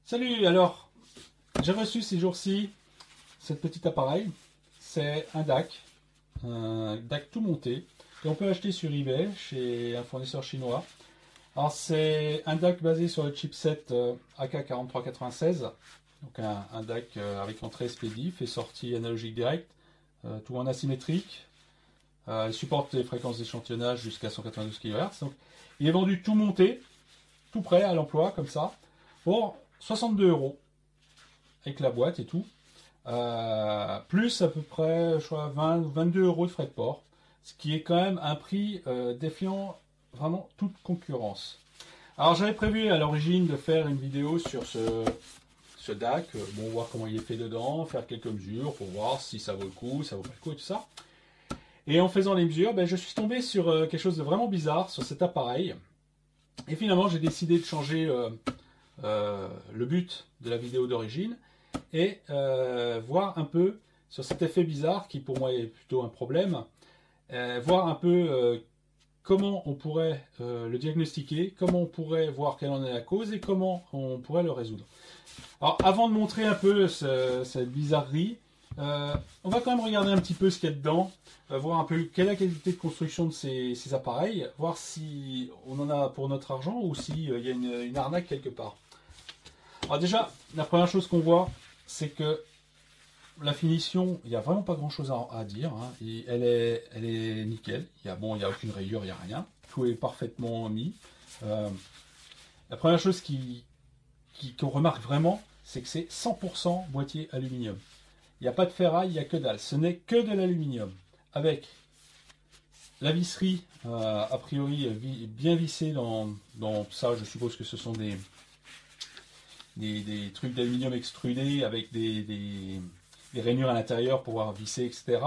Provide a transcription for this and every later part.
Salut, alors j'ai reçu ces jours-ci ce petit appareil. C'est un DAC tout monté que on peut acheter sur eBay chez un fournisseur chinois. Alors c'est un DAC basé sur le chipset AK4396, donc un DAC avec entrée SPDIF et sortie analogique directe, tout en asymétrique. Il supporte les fréquences d'échantillonnage jusqu'à 192 kHz. Donc il est vendu tout monté, tout prêt à l'emploi comme ça, pour 62 euros avec la boîte et tout. Plus à peu près, je crois, 20 ou 22 euros de frais de port, ce qui est quand même un prix défiant vraiment toute concurrence. Alors j'avais prévu à l'origine de faire une vidéo sur ce DAC, bon, voir comment il est fait dedans, faire quelques mesures pour voir si ça vaut le coup, ça vaut pas le coup et tout ça. Et en faisant les mesures, je suis tombé sur quelque chose de vraiment bizarre sur cet appareil. Et finalement j'ai décidé de changer le but de la vidéo d'origine et voir un peu sur cet effet bizarre qui pour moi est plutôt un problème, voir un peu comment on pourrait le diagnostiquer, comment on pourrait voir quelle en est la cause et comment on pourrait le résoudre. Alors avant de montrer un peu cette bizarrerie, on va quand même regarder un petit peu ce qu'il y a dedans, voir un peu quelle est la qualité de construction de ces appareils, voir si on en a pour notre argent ou s'il y a une arnaque quelque part. Alors déjà, la première chose qu'on voit, c'est que la finition, il n'y a vraiment pas grand chose à dire, hein. Elle est nickel, il n'y a aucune rayure, il n'y a rien, tout est parfaitement mis. La première chose qu'on remarque vraiment, c'est que c'est 100% boîtier aluminium. Il n'y a pas de ferraille, il n'y a que dalle, ce n'est que de l'aluminium, avec la visserie, a priori, bien vissée dans ça, je suppose que ce sont des trucs d'aluminium extrudés avec des rainures à l'intérieur pour pouvoir visser, etc.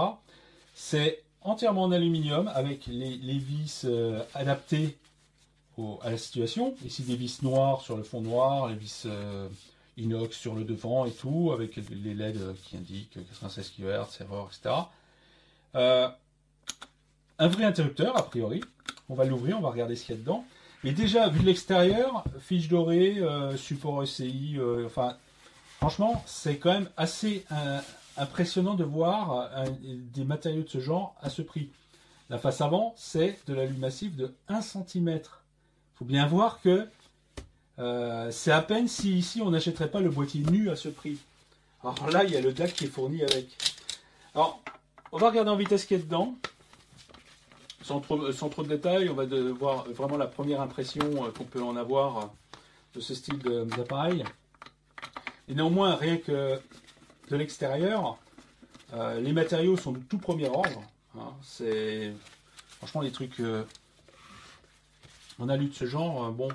C'est entièrement en aluminium avec les vis adaptées à la situation. Ici des vis noires sur le fond noir, les vis inox sur le devant et tout, avec les LED qui indiquent 96 kHz, erreur, etc. Un vrai interrupteur, a priori. On va l'ouvrir, on va regarder ce qu'il y a dedans. Mais déjà, vu de l'extérieur, fiche dorée, support ECI, enfin, franchement, c'est quand même assez impressionnant de voir des matériaux de ce genre à ce prix. La face avant, c'est de l'alu massif de 1 cm. Il faut bien voir que c'est à peine si ici on n'achèterait pas le boîtier nu à ce prix. Alors là, il y a le DAC qui est fourni avec. Alors, on va regarder en vitesse ce qu'il y a dedans. Sans trop de détails, on va voir vraiment la première impression qu'on peut en avoir de ce style d'appareil. Et néanmoins, rien que de l'extérieur, les matériaux sont de tout premier ordre. Hein. C'est franchement les trucs en alu de ce genre. Bon,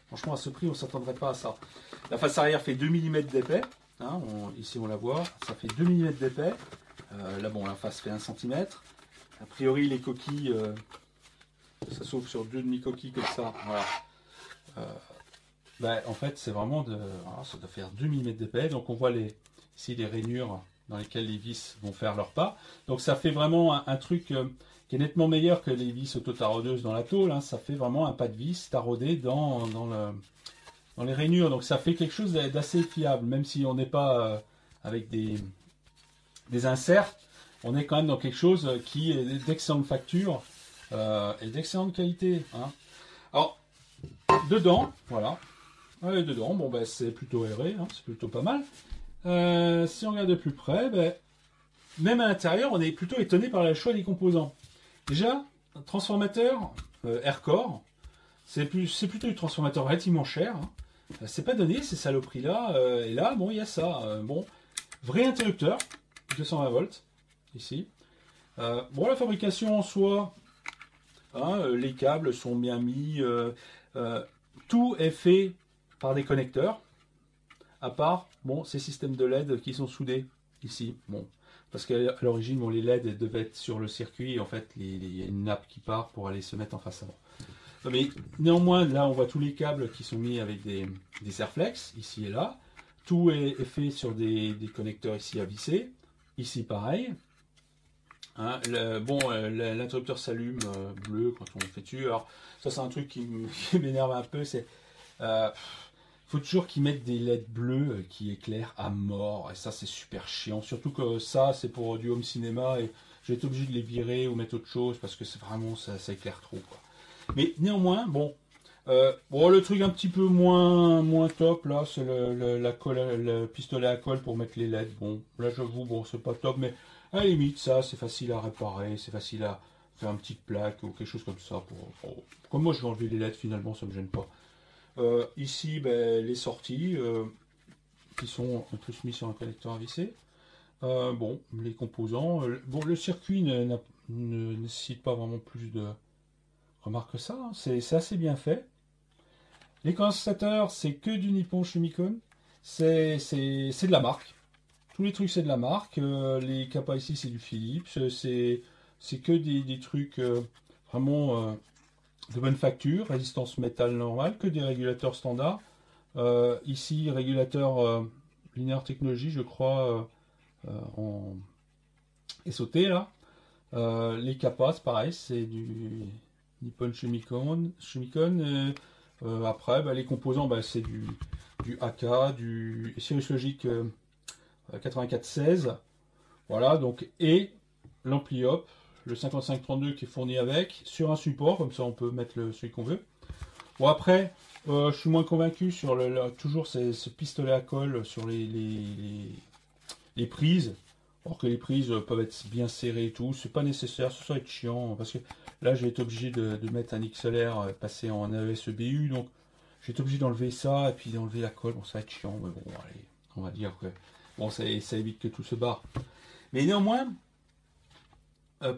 franchement à ce prix, on ne s'attendrait pas à ça. La face arrière fait 2 mm d'épais. Hein, ici on la voit, ça fait 2 mm d'épais. Là bon, la face fait 1 cm. A priori, les coquilles, ça s'ouvre sur 2 demi-coquilles comme ça. Voilà. En fait, c'est vraiment voilà, ça doit faire 2 mm d'épais. Donc, on voit ici les rainures dans lesquelles les vis vont faire leur pas. Donc, ça fait vraiment un truc qui est nettement meilleur que les vis auto-taraudeuses dans la tôle. Hein. Ça fait vraiment un pas de vis taraudé dans les rainures. Donc, ça fait quelque chose d'assez fiable, même si on n'est pas avec des inserts. On est quand même dans quelque chose qui est d'excellente facture et d'excellente qualité. Hein. Alors, dedans, voilà. Ouais, dedans, bon, c'est plutôt aéré, hein, c'est plutôt pas mal. Si on regarde de plus près, même à l'intérieur, on est plutôt étonné par le choix des composants. Déjà, un transformateur Aircore, c'est plutôt du transformateur relativement cher. Hein. C'est pas donné, ces saloperies-là. Et là, bon, il y a ça. Bon, vrai interrupteur, 220 volts. Ici. Bon, la fabrication en soi, hein, les câbles sont bien mis, tout est fait par des connecteurs, à part bon, ces systèmes de LED qui sont soudés ici. Bon, parce qu'à l'origine, bon, les LED devaient être sur le circuit et en fait, il y a une nappe qui part pour aller se mettre en face avant. Mais néanmoins, là, on voit tous les câbles qui sont mis avec des Airflex, ici et là. Tout est fait sur des connecteurs ici à visser. Ici, pareil. Hein, l'interrupteur s'allume bleu quand on le fait dessus. Alors ça c'est un truc qui m'énerve un peu. Il faut toujours qu'ils mettent des LED bleus qui éclairent à mort. Et ça, c'est super chiant. Surtout que ça, c'est pour du home cinéma. Et j'ai été obligé de les virer ou mettre autre chose parce que c'est vraiment, ça éclaire trop, quoi. Mais néanmoins, bon. Bon, le truc un petit peu moins top, là, c'est le pistolet à colle pour mettre les LED. Bon, là, j'avoue, bon, c'est pas top. Mais à la limite, ça, c'est facile à réparer. C'est facile à faire une petite plaque ou quelque chose comme ça. Comme moi, je vais enlever les LED, finalement, ça me gêne pas. Ici, ben, les sorties qui sont en plus mis sur un connecteur à visser. Bon, les composants. Bon, le circuit ne nécessite pas vraiment plus de remarques que ça. Hein. C'est assez bien fait. Les condensateurs, c'est que du Nippon Shumikon. C'est de la marque. Tous les trucs, c'est de la marque. Les capas ici, c'est du Philips. C'est que des trucs vraiment de bonne facture, résistance métal normale, que des régulateurs standards. Ici, régulateur Linear Technology, je crois, en SOT là. Les capas, pareil, c'est du Nippon Shumikon. Après, les composants, c'est du AK, du Cirrus Logic 8416. Voilà, donc, et l'ampli hop, le 5532 qui est fourni avec, sur un support, comme ça on peut mettre celui qu'on veut. Bon, après, je suis moins convaincu sur toujours ce pistolet à colle sur les prises. Alors que les prises peuvent être bien serrées et tout, c'est pas nécessaire, ça va être chiant, parce que là j'ai été obligé de mettre un XLR passé en AES-EBU, donc j'ai été obligé d'enlever ça et puis d'enlever la colle, bon ça va être chiant, mais bon allez, on va dire que bon ça évite que tout se barre. Mais néanmoins,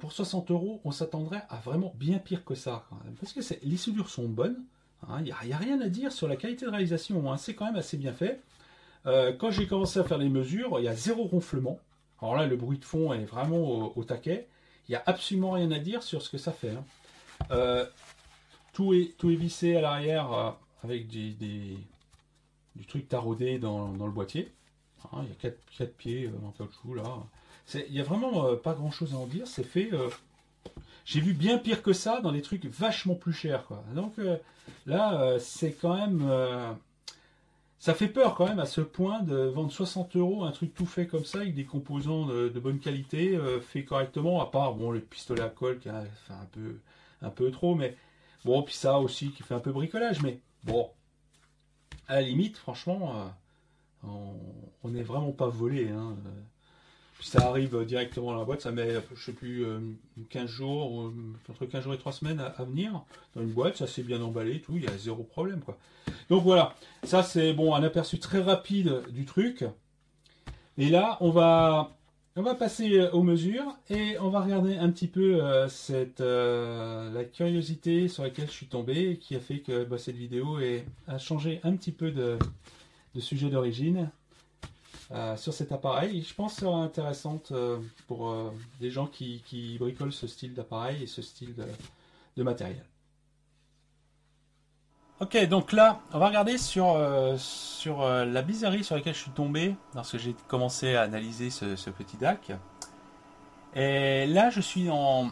pour 60 €, on s'attendrait à vraiment bien pire que ça, quand même, parce que les soudures sont bonnes, il n'y a rien à dire sur la qualité de réalisation, hein, c'est quand même assez bien fait. Quand j'ai commencé à faire les mesures, il y a 0 ronflement. Alors là, le bruit de fond est vraiment au taquet. Il n'y a absolument rien à dire sur ce que ça fait. Hein. Tout est vissé à l'arrière avec du truc taraudé dans le boîtier. Hein, il y a 4 pieds en caoutchouc là. Il n'y a vraiment pas grand chose à en dire. C'est fait. J'ai vu bien pire que ça dans des trucs vachement plus chers, quoi. Donc là, c'est quand même. Ça fait peur quand même à ce point de vendre 60 € un truc tout fait comme ça avec des composants de bonne qualité, fait correctement, à part bon le pistolet à colle qui a fait un peu trop, mais bon, puis ça aussi qui fait un peu bricolage, mais bon, à la limite, franchement, on n'est vraiment pas volé. Hein. Puis ça arrive directement dans la boîte, ça met, je sais plus, 15 jours, entre 15 jours et 3 semaines à venir dans une boîte, ça s'est bien emballé, tout, il y a 0 problème, quoi. Donc voilà, ça c'est bon, un aperçu très rapide du truc. Et là, on va passer aux mesures et on va regarder un petit peu la curiosité sur laquelle je suis tombé et qui a fait que cette vidéo a changé un petit peu de sujet d'origine. Sur cet appareil, je pense que ça sera intéressante pour des gens qui bricolent ce style d'appareil et ce style de matériel. Ok, donc là, on va regarder sur la bizarrerie sur laquelle je suis tombé lorsque j'ai commencé à analyser ce petit DAC. Et là, je suis en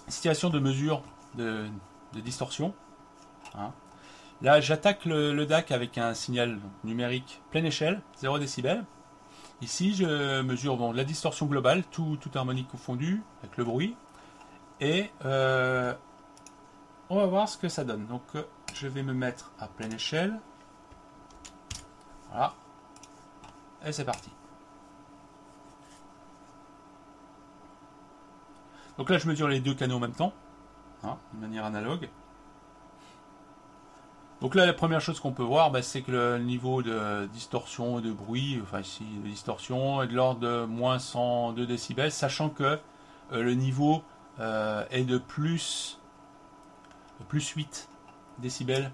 situation de mesure de distorsion. Hein. Là, j'attaque le DAC avec un signal numérique pleine échelle, 0 décibels. Ici, je mesure donc la distorsion globale, tout harmonique confondu, avec le bruit. Et on va voir ce que ça donne. Donc, je vais me mettre à pleine échelle. Voilà. Et c'est parti. Donc là, je mesure les deux canaux en même temps, hein, de manière analogue. Donc là, la première chose qu'on peut voir, c'est que le niveau de distorsion et de bruit, enfin ici, de distorsion est de l'ordre de moins 102 décibels, sachant que le niveau est de plus 8 décibels.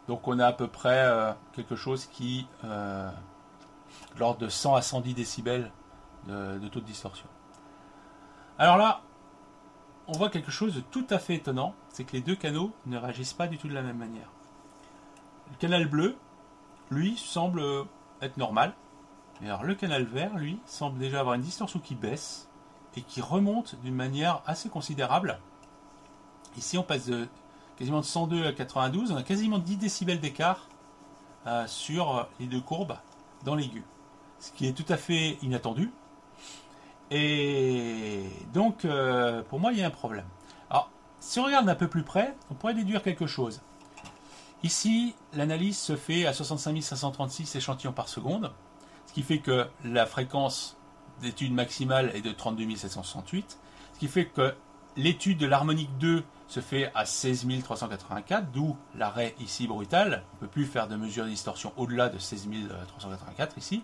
Donc on a à peu près quelque chose qui de l'ordre de 100 à 110 décibels de taux de distorsion. Alors là, on voit quelque chose de tout à fait étonnant, c'est que les deux canaux ne réagissent pas du tout de la même manière. Le canal bleu, lui, semble être normal. Et alors le canal vert, lui, semble déjà avoir une distorsion qui baisse et qui remonte d'une manière assez considérable. Ici, on passe de quasiment de 102 à 92, on a quasiment 10 décibels d'écart sur les deux courbes dans l'aigu. Ce qui est tout à fait inattendu. Et donc, pour moi, il y a un problème. Alors, si on regarde un peu plus près, on pourrait déduire quelque chose. Ici, l'analyse se fait à 65 536 échantillons par seconde, ce qui fait que la fréquence d'étude maximale est de 32 768, ce qui fait que l'étude de l'harmonique 2 se fait à 16 384, d'où l'arrêt ici brutal. On ne peut plus faire de mesure de distorsion au-delà de 16 384 ici.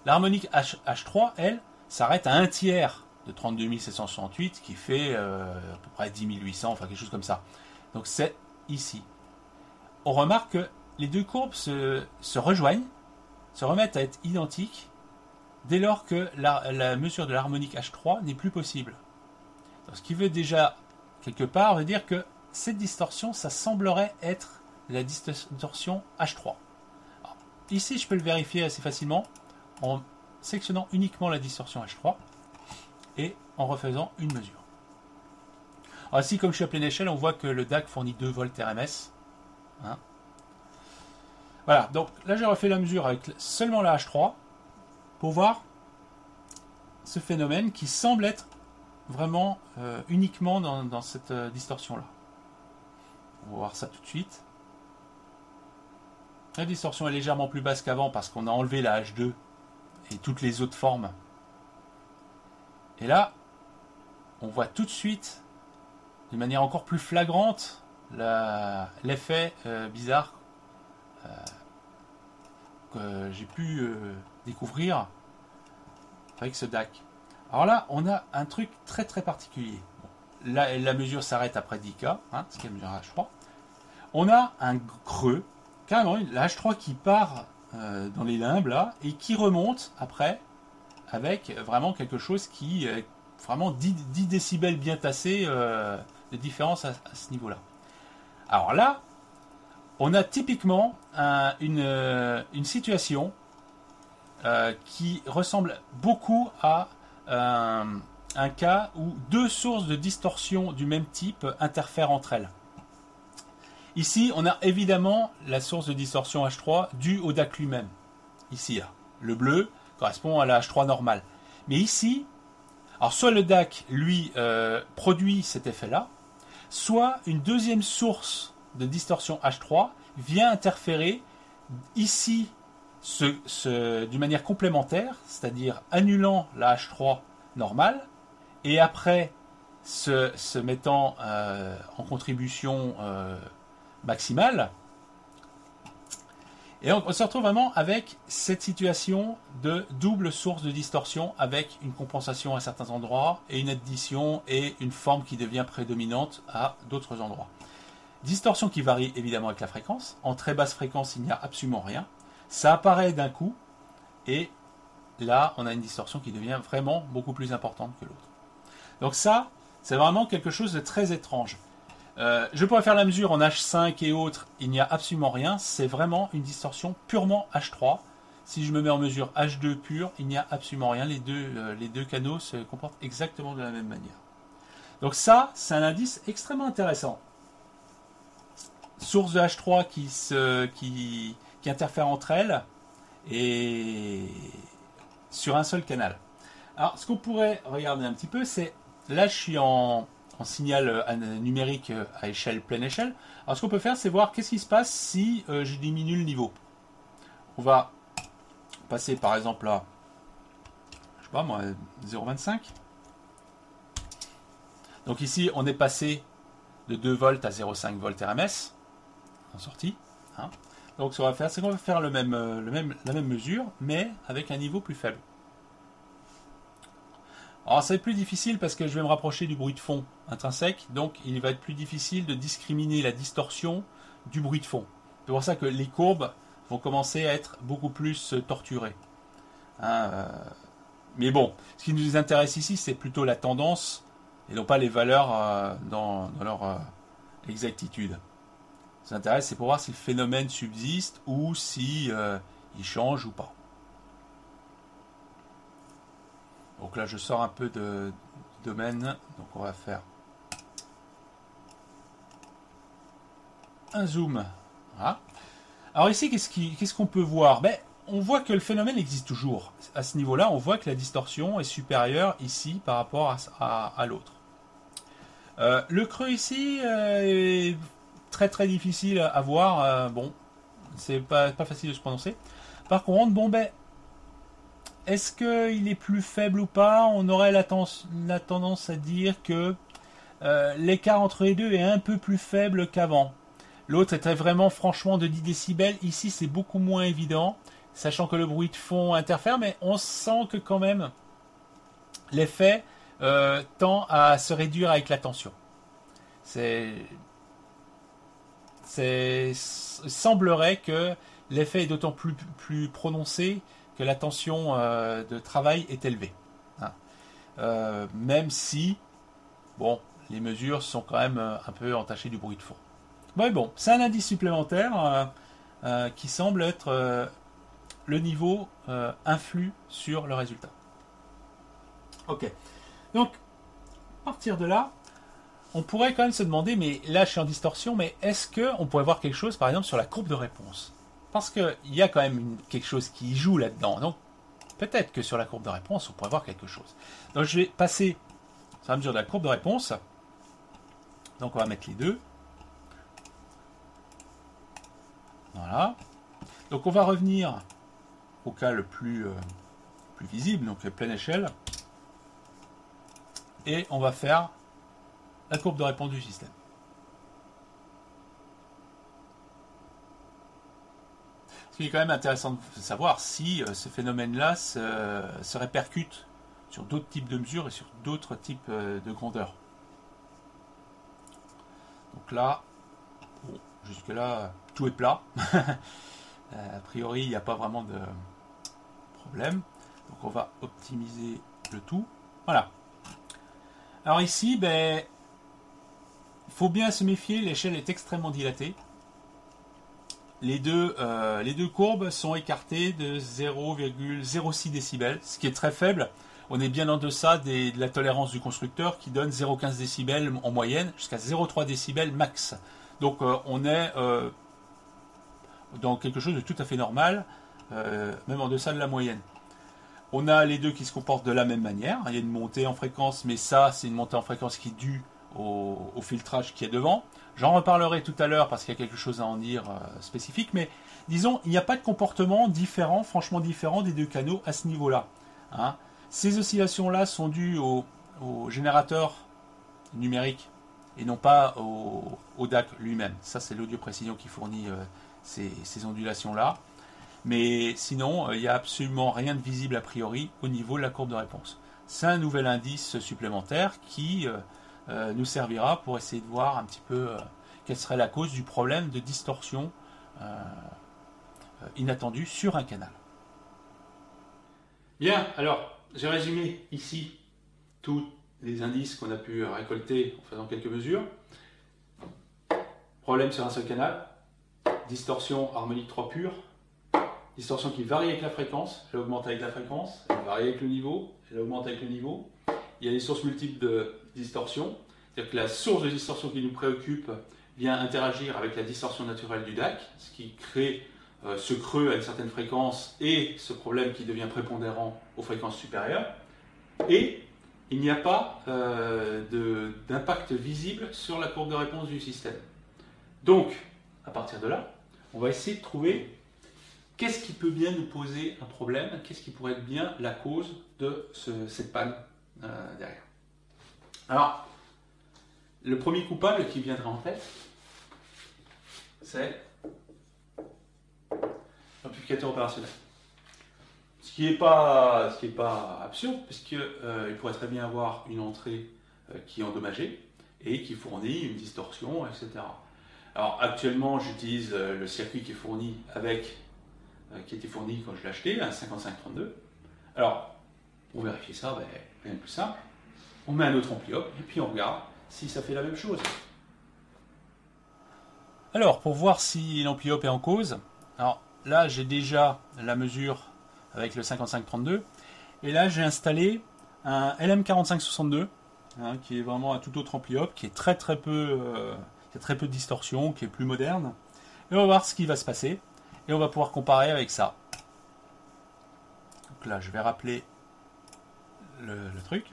L'harmonique H3, elle, s'arrête à un tiers de 32 768, qui fait à peu près 10 800, enfin quelque chose comme ça. Donc c'est ici. On remarque que les deux courbes se rejoignent, se remettent à être identiques, dès lors que la mesure de l'harmonique H3 n'est plus possible. Donc, ce qui veut déjà, quelque part, veut dire que cette distorsion, ça semblerait être la distorsion H3. Alors, ici, je peux le vérifier assez facilement en sélectionnant uniquement la distorsion H3 et en refaisant une mesure. Alors ici, comme je suis à pleine échelle, on voit que le DAC fournit 2 volts RMS. Hein. Voilà, donc là j'ai refait la mesure avec seulement la H3 pour voir ce phénomène qui semble être vraiment uniquement dans cette distorsion-là. On va voir ça tout de suite. La distorsion est légèrement plus basse qu'avant parce qu'on a enlevé la H2 et toutes les autres formes. Et là, on voit tout de suite, de manière encore plus flagrante, l'effet bizarre que j'ai pu découvrir avec ce DAC. Alors là, on a un truc très très particulier. Bon, là, la mesure s'arrête après 10K, hein, ce qui est la mesure H3. On a un creux, carrément la H3 qui part dans les limbes là, et qui remonte après avec vraiment quelque chose qui est vraiment 10 décibels bien tassés de différence à ce niveau-là. Alors là, on a typiquement une situation qui ressemble beaucoup à un cas où deux sources de distorsion du même type interfèrent entre elles. Ici, on a évidemment la source de distorsion H3 due au DAC lui-même. Ici, là. Le bleu correspond à la H3 normale. Mais ici, alors soit le DAC, lui, produit cet effet-là, soit une deuxième source de distorsion H3 vient interférer ici d'une manière complémentaire, c'est-à-dire annulant la H3 normale, et après se mettant en contribution maximale. Et on se retrouve vraiment avec cette situation de double source de distorsion avec une compensation à certains endroits et une addition et une forme qui devient prédominante à d'autres endroits. Distorsion qui varie évidemment avec la fréquence. En très basse fréquence, il n'y a absolument rien. Ça apparaît d'un coup et là, on a une distorsion qui devient vraiment beaucoup plus importante que l'autre. Donc ça, c'est vraiment quelque chose de très étrange. Je pourrais faire la mesure en H5 et autres, il n'y a absolument rien, c'est vraiment une distorsion purement H3. Si je me mets en mesure H2 pur, il n'y a absolument rien, les deux canaux se comportent exactement de la même manière. Donc ça, c'est un indice extrêmement intéressant. Source de H3 qui interfèrent entre elles et sur un seul canal. Alors ce qu'on pourrait regarder un petit peu, c'est, là je suis en signal numérique à échelle, pleine échelle. Alors ce qu'on peut faire, c'est voir qu'est-ce qui se passe si je diminue le niveau. On va passer par exemple à, je sais pas moi, 0,25. Donc ici, on est passé de 2 volts à 0,5 volts RMS en sortie. Hein. Donc ce qu'on va faire, c'est qu'on va faire la même mesure, mais avec un niveau plus faible. Alors ça va être plus difficile parce que je vais me rapprocher du bruit de fond intrinsèque, donc il va être plus difficile de discriminer la distorsion du bruit de fond. C'est pour ça que les courbes vont commencer à être beaucoup plus torturées. Hein, mais bon, ce qui nous intéresse ici, c'est plutôt la tendance et non pas les valeurs dans leur exactitude. Ce qui nous intéresse, c'est pour voir si le phénomène subsiste ou si il change ou pas. Donc là, je sors un peu de domaine. Donc on va faire un zoom. Voilà. Alors ici, qu'est-ce qu'on peut voir? Ben, on voit que le phénomène existe toujours. À ce niveau-là, on voit que la distorsion est supérieure ici par rapport à l'autre. Le creux ici est très très difficile à voir. Bon, c'est pas facile de se prononcer. Par contre, bon ben, est-ce qu'il est plus faible ou pas? On aurait la tendance à dire que l'écart entre les deux est un peu plus faible qu'avant. L'autre était vraiment franchement de 10 décibels. Ici, c'est beaucoup moins évident, sachant que le bruit de fond interfère, mais on sent que quand même l'effet tend à se réduire avec la tension. Il semblerait que l'effet est d'autant plus prononcé que la tension de travail est élevée. Hein. Même si, bon, les mesures sont quand même un peu entachées du bruit de fond. Bon, c'est un indice supplémentaire qui semble être le niveau influe sur le résultat. Ok. Donc, à partir de là, on pourrait quand même se demander, mais là je suis en distorsion, mais est-ce qu'on pourrait voir quelque chose par exemple sur la courbe de réponse? Parce qu'il y a quand même quelque chose qui joue là-dedans. Donc, peut-être que sur la courbe de réponse, on pourrait voir quelque chose. Donc, je vais passer sur la mesure de la courbe de réponse. Donc, on va mettre les deux. Voilà. Donc on va revenir au cas le plus visible, donc la pleine échelle. Et on va faire la courbe de réponse du système. Ce qui est quand même intéressant de savoir si ce phénomène-là se répercute sur d'autres types de mesures et sur d'autres types de grandeurs. Donc là, bon, jusque-là, tout est plat. A priori, il n'y a pas vraiment de problème. Donc on va optimiser le tout. Voilà. Alors ici, ben, il faut bien se méfier, l'échelle est extrêmement dilatée. Les deux courbes sont écartées de 0,06 décibels, ce qui est très faible. On est bien en deçà de la tolérance du constructeur qui donne 0,15 décibels en moyenne jusqu'à 0,3 décibels max. Donc on est dans quelque chose de tout à fait normal, même en deçà de la moyenne. On a les deux qui se comportent de la même manière. Il y a une montée en fréquence, mais ça, c'est une montée en fréquence qui est due au filtrage qui est devant. J'en reparlerai tout à l'heure parce qu'il y a quelque chose à en dire spécifique, mais disons, il n'y a pas de comportement différent, franchement différent des deux canaux à ce niveau-là. Hein. Ces oscillations-là sont dues au générateur numérique et non pas au DAC lui-même. Ça, c'est l'audio précision qui fournit ces ondulations-là. Mais sinon, il n'y a absolument rien de visible a priori au niveau de la courbe de réponse. C'est un nouvel indice supplémentaire qui nous servira pour essayer de voir un petit peu quelle serait la cause du problème de distorsion inattendue sur un canal. Bien, alors j'ai résumé ici tous les indices qu'on a pu récolter en faisant quelques mesures. Problème sur un seul canal, distorsion harmonique 3 pure, distorsion qui varie avec la fréquence, elle augmente avec la fréquence, elle varie avec le niveau, elle augmente avec le niveau. Il y a des sources multiples de distorsion, c'est-à-dire que la source de distorsion qui nous préoccupe vient interagir avec la distorsion naturelle du DAC, ce qui crée ce creux à une certaine fréquence et ce problème qui devient prépondérant aux fréquences supérieures. Et il n'y a pas d'impact visible sur la courbe de réponse du système. Donc, à partir de là, on va essayer de trouver qu'est-ce qui peut bien nous poser un problème, qu'est-ce qui pourrait être bien la cause de cette panne derrière. Alors, le premier coupable qui viendra en tête, c'est l'amplificateur opérationnel. Ce qui n'est pas absurde, puisqu'il pourrait très bien avoir une entrée qui est endommagée et qui fournit une distorsion, etc. Alors actuellement, j'utilise le circuit qui est fourni qui était fourni quand je l'ai acheté, un 5532. Alors, pour vérifier ça, rien de plus simple. On met un autre ampli-op et puis on regarde si ça fait la même chose. Alors, pour voir si l'ampli-op est en cause, alors là j'ai déjà la mesure avec le 5532 et là j'ai installé un LM4562 qui est vraiment un tout autre ampli-op qui est qui a très peu de distorsion, qui est plus moderne. Et on va voir ce qui va se passer. Et on va pouvoir comparer avec ça. Donc là, je vais rappeler le truc.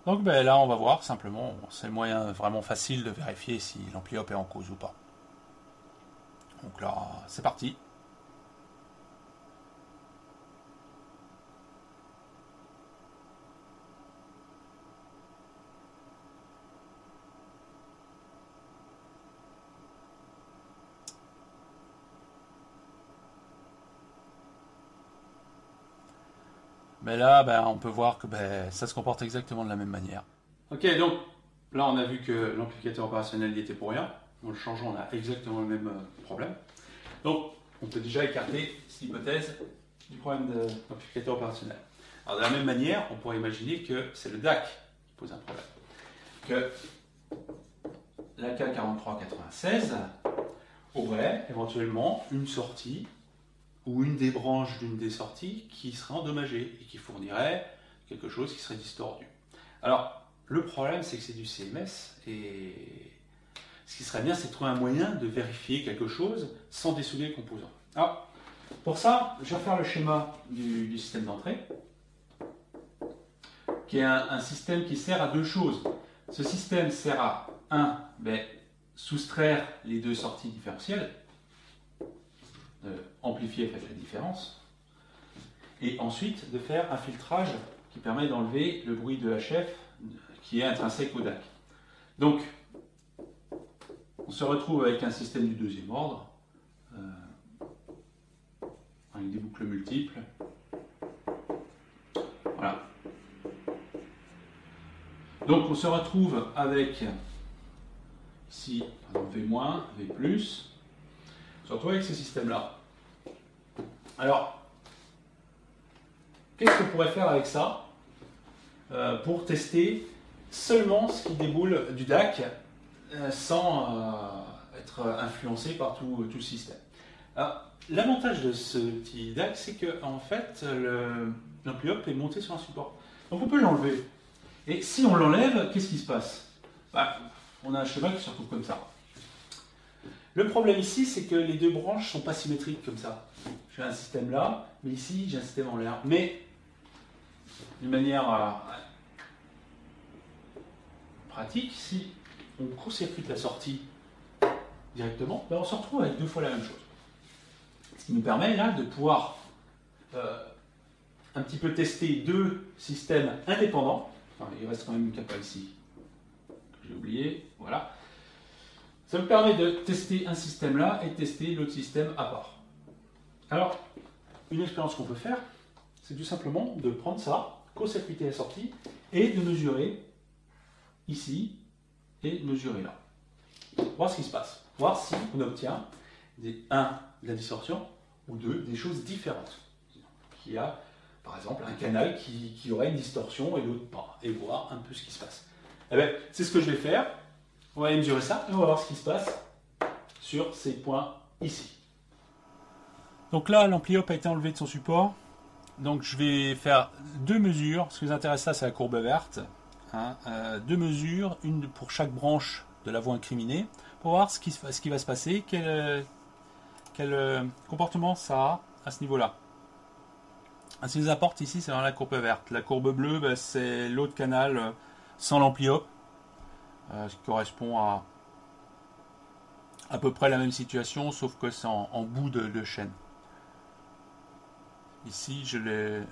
Donc ben, là, on va voir simplement, c'est le moyen vraiment facile de vérifier si l'ampli op est en cause ou pas. Donc là, c'est parti. Mais là, ben, on peut voir que ben, ça se comporte exactement de la même manière. Ok, donc là, on a vu que l'amplificateur opérationnel y était pour rien. En le changeant, on a exactement le même problème. Donc, on peut déjà écarter cette hypothèse du problème de l'amplificateur opérationnel. Alors, de la même manière, on pourrait imaginer que c'est le DAC qui pose un problème. Que l'AK4396 aurait éventuellement une sortie ou une des branches d'une des sorties qui serait endommagée et qui fournirait quelque chose qui serait distordu. Alors, le problème, c'est que c'est du CMS et ce qui serait bien, c'est de trouver un moyen de vérifier quelque chose sans dessouder les composants. Alors, pour ça, je vais faire le schéma du système d'entrée, qui est un système qui sert à deux choses. Ce système sert à, soustraire les deux sorties différentielles, amplifier fait la différence, et ensuite de faire un filtrage qui permet d'enlever le bruit de HF qui est intrinsèque au DAC. Donc, on se retrouve avec un système du deuxième ordre, avec des boucles multiples. Voilà. Donc, on se retrouve avec, ici, par exemple, V-, V+, on se retrouve avec ce système-là. Alors, qu'est-ce qu'on pourrait faire avec ça pour tester seulement ce qui déboule du DAC sans être influencé par tout le système. L'avantage de ce petit DAC, c'est que en fait, l'ampli op est monté sur un support. Donc on peut l'enlever. Et si on l'enlève, qu'est-ce qui se passe? On a un schéma qui se retrouve comme ça. Le problème ici, c'est que les deux branches ne sont pas symétriques comme ça. J'ai un système là, mais ici, j'ai un système en l'air. Mais, d'une manière pratique, si on court-circuite la sortie directement, on se retrouve avec deux fois la même chose. Ce qui nous permet là de pouvoir un petit peu tester deux systèmes indépendants. Enfin, il reste quand même une capa ici, que j'ai oublié, voilà. Ça me permet de tester un système là et de tester l'autre système à part. Alors, une expérience qu'on peut faire, c'est tout simplement de prendre ça, court-circuiter la sortie, et de mesurer ici et mesurer là. Voir ce qui se passe. Voir si on obtient de la distorsion, ou des choses différentes. Il y a, par exemple, un canal qui aurait une distorsion et l'autre pas, et voir un peu ce qui se passe. Eh bien, c'est ce que je vais faire. On va aller mesurer ça et on va voir ce qui se passe sur ces points ici. Donc là, l'ampli op a été enlevé de son support. Donc je vais faire deux mesures. Ce qui nous intéresse là, c'est la courbe verte. Deux mesures, une pour chaque branche de la voie incriminée, pour voir ce qui va se passer, quel comportement ça a à ce niveau-là. Ce qui nous importe ici, c'est dans la courbe verte. La courbe bleue, c'est l'autre canal sans l'ampli op. Ce qui correspond à peu près la même situation, sauf que c'est en bout de chaîne. Ici, je l'ai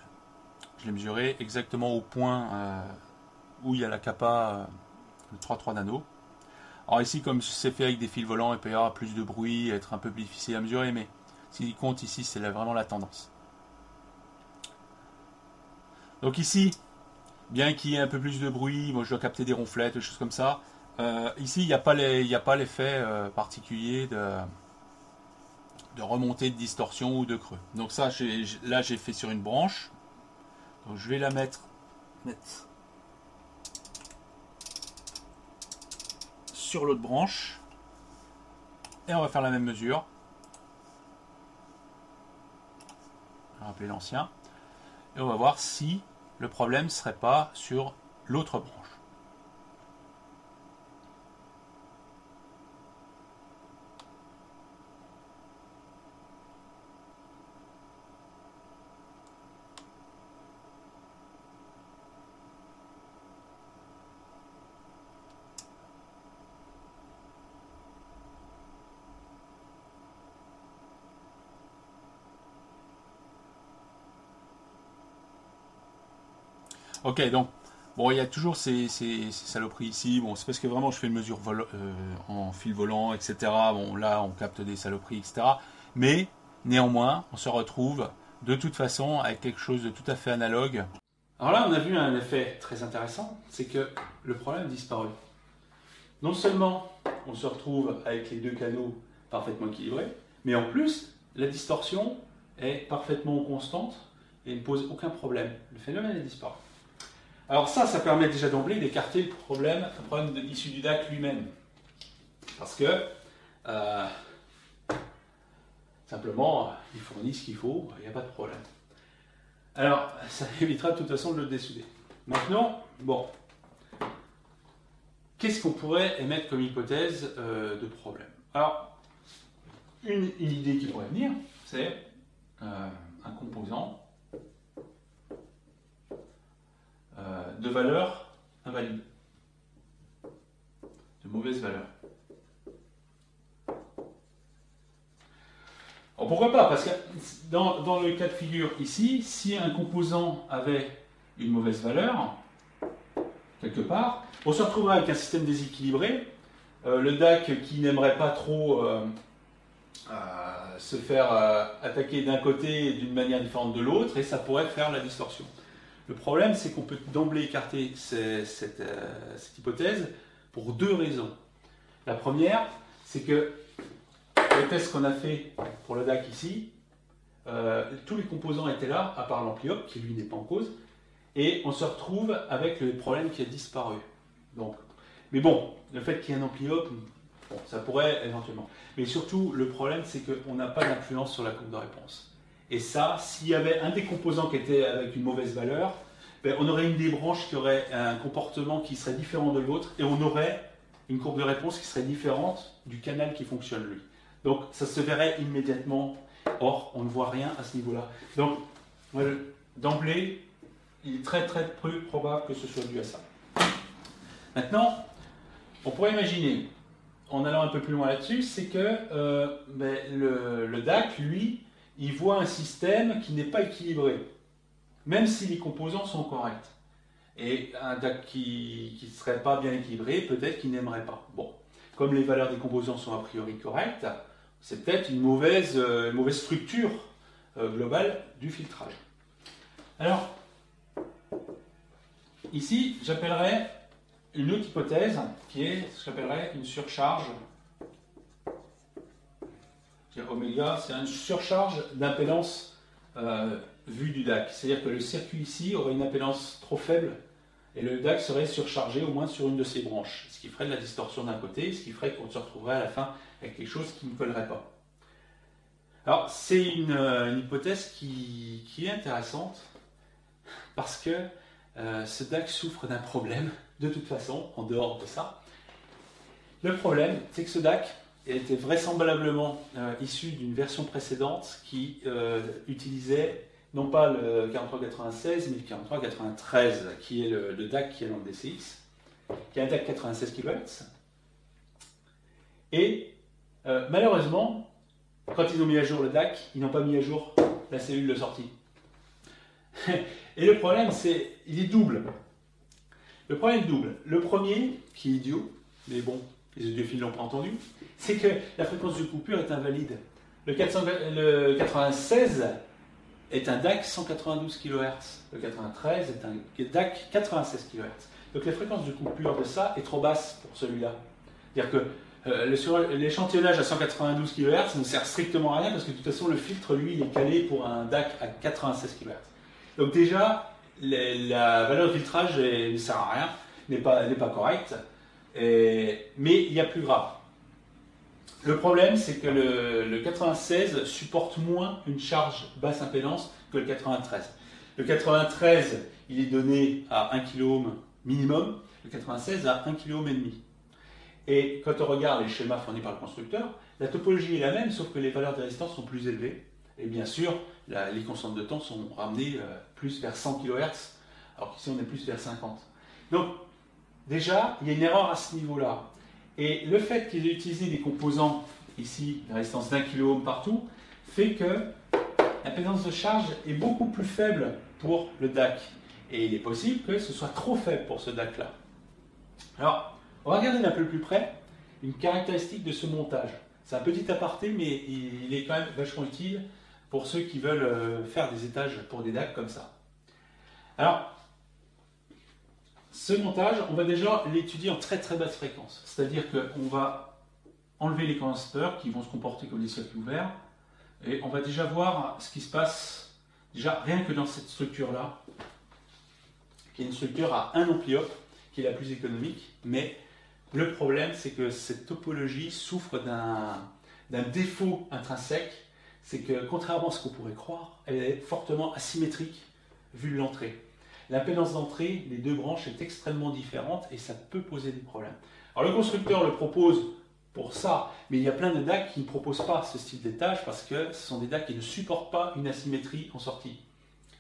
mesuré exactement au point où il y a la capa de 3,3 nano. Alors ici, comme c'est fait avec des fils volants, il peut y avoir plus de bruit, être un peu plus difficile à mesurer, mais ce qui compte ici, c'est vraiment la tendance. Donc ici, bien qu'il y ait un peu plus de bruit, moi je dois capter des ronflettes, des choses comme ça. Ici, il n'y a pas l'effet particulier de remontée de distorsion ou de creux. Donc ça, là j'ai fait sur une branche. Donc je vais la mettre sur l'autre branche. Et on va faire la même mesure. On va rappeler l'ancien. Et on va voir si le problème ne serait pas sur l'autre branche. Ok, donc, bon, il y a toujours ces saloperies ici. Bon, c'est parce que vraiment je fais une mesure en fil volant, etc. Bon, là, on capte des saloperies, etc. Mais, néanmoins, on se retrouve de toute façon avec quelque chose de tout à fait analogue. Alors là, on a vu un effet très intéressant, c'est que le problème a disparu. Non seulement on se retrouve avec les deux canaux parfaitement équilibrés, mais en plus, la distorsion est parfaitement constante et ne pose aucun problème. Le phénomène est disparu. Alors ça permet déjà d'emblée d'écarter le problème issu du DAC lui-même. Parce que, simplement, il fournit ce qu'il faut, il n'y a pas de problème. Alors, ça évitera de toute façon de le dessouder. Maintenant, bon, qu'est-ce qu'on pourrait émettre comme hypothèse de problème? Alors, une idée qui pourrait venir, c'est un composant de valeur invalide, de mauvaise valeur. Alors pourquoi pas? Parce que dans le cas de figure ici, si un composant avait une mauvaise valeur, quelque part, on se retrouvera avec un système déséquilibré. Le DAC qui n'aimerait pas trop se faire attaquer d'un côté et d'une manière différente de l'autre, et ça pourrait faire la distorsion. Le problème, c'est qu'on peut d'emblée écarter cette hypothèse pour deux raisons. La première, c'est que le test qu'on a fait pour le DAC ici, tous les composants étaient là, à part l'ampli-op, qui lui n'est pas en cause, et on se retrouve avec le problème qui a disparu. Donc, mais bon, le fait qu'il y ait un ampli-op, bon, ça pourrait éventuellement. Mais surtout, le problème, c'est qu'on n'a pas d'influence sur la courbe de réponse. Et ça, s'il y avait un des composants qui était avec une mauvaise valeur, ben, on aurait une des branches qui aurait un comportement qui serait différent de l'autre, et on aurait une courbe de réponse qui serait différente du canal qui fonctionne lui. Donc ça se verrait immédiatement. Or, on ne voit rien à ce niveau-là. Donc, d'emblée, il est très peu probable que ce soit dû à ça. Maintenant, on pourrait imaginer, en allant un peu plus loin là-dessus, c'est que le DAC, lui, il voit un système qui n'est pas équilibré, même si les composants sont corrects. Et un DAC qui ne serait pas bien équilibré, peut-être qu'il n'aimerait pas. Bon, comme les valeurs des composants sont a priori correctes, c'est peut-être une mauvaise structure globale du filtrage. Alors, ici, j'appellerais une autre hypothèse qui est ce que j'appellerais une surcharge. Oméga, c'est une surcharge d'impédance vue du DAC. C'est-à-dire que le circuit ici aurait une impédance trop faible et le DAC serait surchargé au moins sur une de ses branches, ce qui ferait de la distorsion d'un côté, ce qui ferait qu'on se retrouverait à la fin avec quelque chose qui ne collerait pas. Alors, c'est une hypothèse qui est intéressante parce que ce DAC souffre d'un problème, de toute façon, en dehors de ça. Le problème, c'est que ce DAC était vraisemblablement issu d'une version précédente qui utilisait non pas le 4396, mais le 4393, qui est le DAC qui est dans le DCX, qui est un DAC 96 kHz. Et malheureusement, quand ils ont mis à jour le DAC, ils n'ont pas mis à jour la cellule de sortie. Et le problème, il est double. Le problème est double. Le premier, qui est idiot, mais bon, les audiophiles ne l'ont pas entendu, c'est que la fréquence de coupure est invalide. Le 96 est un DAC 192 kHz. Le 93 est un DAC 96 kHz. Donc la fréquence de coupure de ça est trop basse pour celui-là. C'est-à-dire que l'échantillonnage à 192 kHz ne sert strictement à rien parce que de toute façon le filtre, lui, il est calé pour un DAC à 96 kHz. Donc déjà, la valeur de filtrage ne sert à rien, n'est pas correcte. Mais il y a plus grave. Le problème, c'est que le 96 supporte moins une charge basse impédance que le 93. Le 93, il est donné à 1 kΩ minimum, le 96 à 1 kΩ et demi. Et quand on regarde les schémas fournis par le constructeur, la topologie est la même, sauf que les valeurs de résistance sont plus élevées. Et bien sûr, les constantes de temps sont ramenées plus vers 100 kHz, alors qu'ici on est plus vers 50. Donc, déjà, il y a une erreur à ce niveau-là. Et le fait qu'ils aient utilisé des composants, ici, la résistance d'1 kΩ partout, fait que l'impédance de charge est beaucoup plus faible pour le DAC. Et il est possible que ce soit trop faible pour ce DAC-là. Alors, on va regarder d'un peu plus près une caractéristique de ce montage. C'est un petit aparté, mais il est quand même vachement utile pour ceux qui veulent faire des étages pour des DAC comme ça. Alors, ce montage, on va déjà l'étudier en très très basse fréquence. C'est-à-dire qu'on va enlever les condensateurs qui vont se comporter comme des circuits ouverts. Et on va déjà voir ce qui se passe, déjà rien que dans cette structure-là, qui est une structure à 1 ampli-op, qui est la plus économique. Mais le problème, c'est que cette topologie souffre d'un défaut intrinsèque. C'est que, contrairement à ce qu'on pourrait croire, elle est fortement asymétrique vu l'entrée. L'impédance d'entrée des deux branches est extrêmement différente et ça peut poser des problèmes. Alors le constructeur le propose pour ça, mais il y a plein de DAC qui ne proposent pas ce style d'étage parce que ce sont des DAC qui ne supportent pas une asymétrie en sortie.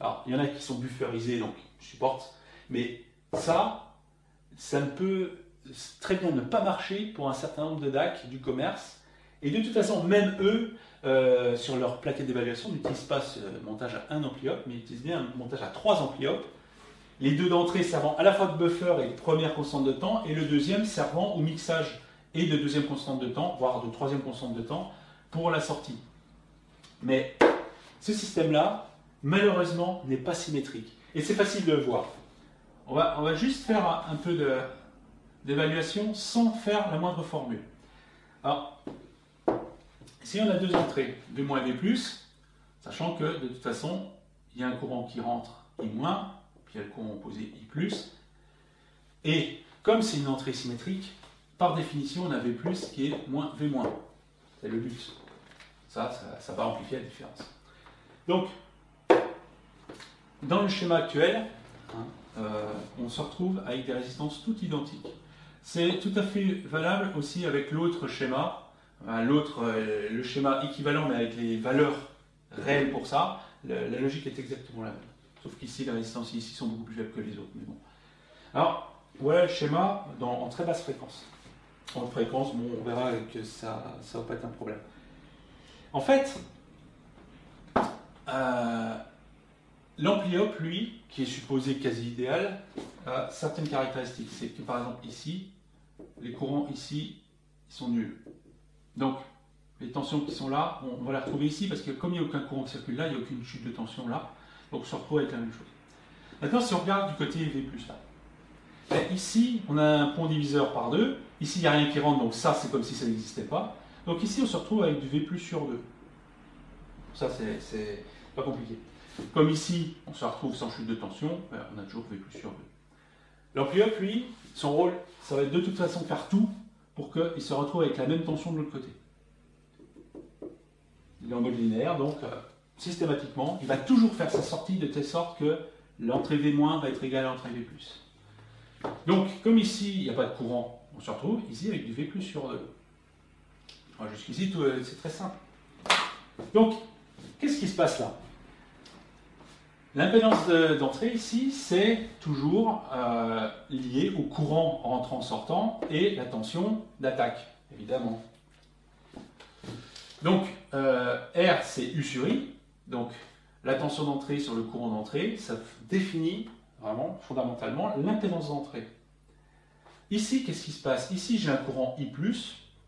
Alors il y en a qui sont bufferisés, donc supportent, mais ça ne peut très bien ne pas marcher pour un certain nombre de DAC du commerce. Et de toute façon, même eux, sur leur plaquette d'évaluation, n'utilisent pas ce montage à 1 ampli-op, mais utilisent bien un montage à 3 ampli-op. Les deux d'entrée servant à la fois de buffer et de première constante de temps, et le deuxième servant au mixage et de deuxième constante de temps, voire de troisième constante de temps, pour la sortie. Mais ce système-là, malheureusement, n'est pas symétrique. Et c'est facile de le voir. On va juste faire un peu d'évaluation sans faire la moindre formule. Alors, si on a deux entrées, V- et V+, sachant que de toute façon, il y a un courant qui rentre I-, puis il y a le courant opposé I+, et comme c'est une entrée symétrique, par définition, on a V+, qui est moins V-. C'est le but. Ça va amplifier la différence. Donc, dans le schéma actuel, on se retrouve avec des résistances toutes identiques. C'est tout à fait valable aussi avec l'autre schéma, le schéma équivalent mais avec les valeurs réelles pour ça. La logique est exactement la même. Sauf qu'ici, les résistances ici sont beaucoup plus faibles que les autres. Mais bon. Alors, voilà le schéma en très basse fréquence. En fréquence, bon, on verra que ça ne va pas être un problème. En fait, l'ampli-op, lui, qui est supposé quasi idéal, a certaines caractéristiques. C'est que par exemple ici, les courants ici, ils sont nuls. Donc, les tensions qui sont là, on va les retrouver ici parce que comme il n'y a aucun courant qui circule là, il n'y a aucune chute de tension là. Donc on se retrouve avec la même chose. Maintenant, si on regarde du côté V+, là, ici, on a un pont diviseur par 2. Ici, il n'y a rien qui rentre, donc ça, c'est comme si ça n'existait pas. Donc ici, on se retrouve avec du V+ sur 2. Ça, c'est pas compliqué. Comme ici, on se retrouve sans chute de tension, on a toujours V+ sur 2. L'ampli-op, lui, son rôle, ça va être de toute façon faire tout pour qu'il se retrouve avec la même tension de l'autre côté. Il est en mode linéaire, donc systématiquement, il va toujours faire sa sortie de telle sorte que l'entrée V- va être égale à l'entrée V+. Donc, comme ici, il n'y a pas de courant, on se retrouve ici avec du V+ sur 2. Jusqu'ici, c'est très simple. Donc, qu'est-ce qui se passe là? L'impédance d'entrée ici, c'est toujours lié au courant rentrant-sortant et la tension d'attaque, évidemment. Donc, R, c'est U sur I. Donc, la tension d'entrée sur le courant d'entrée, ça définit vraiment, fondamentalement, l'impédance d'entrée. Ici, qu'est-ce qui se passe? Ici, j'ai un courant I+,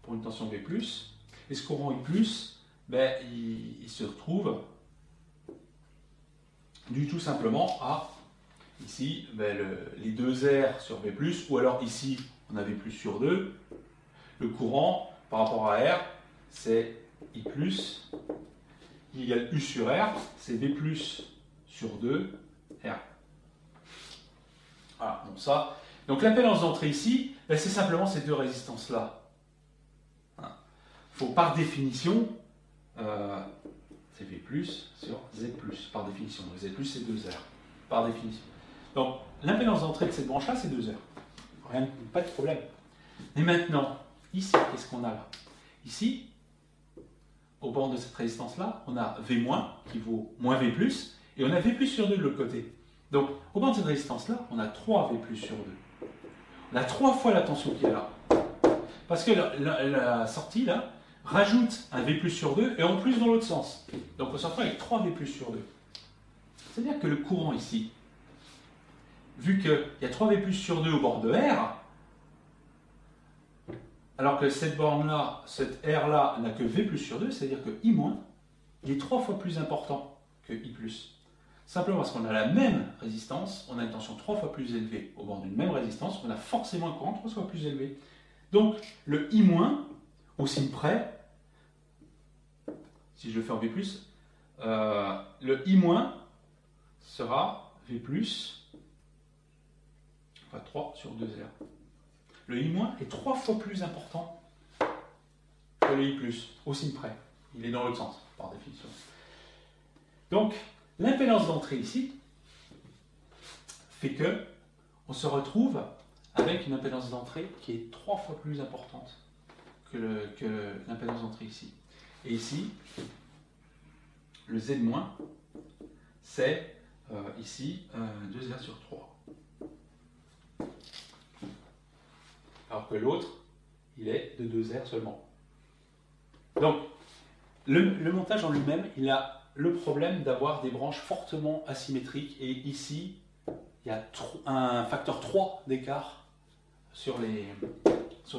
pour une tension V+, et ce courant I+, il se retrouve dû tout simplement à, ici, les deux R sur V+, ou alors ici, on a V+ sur 2. Le courant, par rapport à R, c'est I+, qui égale U sur R, c'est V+ sur 2, R. Voilà, donc ça. Donc l'impédance d'entrée ici, c'est simplement ces deux résistances-là. Il faut par définition, c'est V+ sur Z+, par définition. Donc Z+, c'est 2R, par définition. Donc l'impédance d'entrée de cette branche-là, c'est 2R. Pas de problème. Et maintenant, ici, qu'est-ce qu'on a là? Ici, au bord de cette résistance-là, on a V- qui vaut moins V+, et on a V+ sur 2 de l'autre côté. Donc, au bord de cette résistance-là, on a 3 V+ sur 2. On a 3 fois la tension qu'il y a là. Parce que la sortie, là, rajoute un V+ sur 2, et en plus dans l'autre sens. Donc, on se retrouve avec 3 V+ sur 2. C'est-à-dire que le courant ici, vu qu'il y a 3V+ sur 2 au bord de R, alors que cette borne-là, cette R-là, n'a que V+ sur 2, c'est-à-dire que I-, il est 3 fois plus important que I+. Simplement parce qu'on a la même résistance, on a une tension 3 fois plus élevée au bord d'une même résistance, on a forcément un courant 3 fois plus élevé. Donc le I-, au signe près, si je le fais en V+, le I- sera V+, enfin 3 sur 2R. Le I- est 3 fois plus important que le I+, au signe près. Il est dans l'autre sens, par définition. Donc, l'impédance d'entrée ici fait que on se retrouve avec une impédance d'entrée qui est 3 fois plus importante que l'impédance d'entrée ici. Et ici, le Z-, c'est ici 2R sur 3. Alors que l'autre, il est de 2R seulement. Donc, le montage en lui-même, il a le problème d'avoir des branches fortement asymétriques. Et ici, il y a un facteur 3 d'écart sur les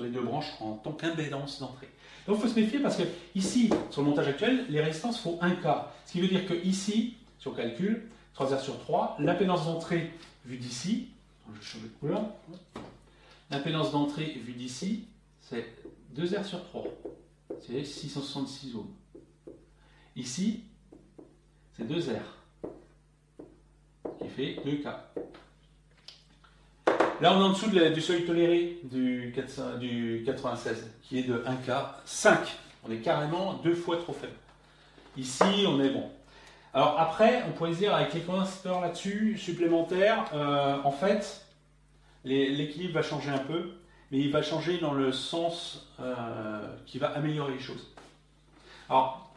deux branches en tant qu'impédance d'entrée. Donc il faut se méfier parce que ici, sur le montage actuel, les résistances font 1K. Ce qui veut dire que ici, si on calcule, 3R sur 3, l'impédance d'entrée vue d'ici, je vais changer de couleur, l'impédance d'entrée vue d'ici, c'est 2R sur 3, c'est 666 ohms. Ici, c'est 2R, qui fait 2K. Là, on est en dessous du seuil toléré du 96, qui est de 1K, 5. On est carrément 2 fois trop faible. Ici, on est bon. Alors après, on pourrait se dire, avec les condensateurs là-dessus, supplémentaires, en fait, l'équilibre va changer un peu, mais il va changer dans le sens qui va améliorer les choses. Alors,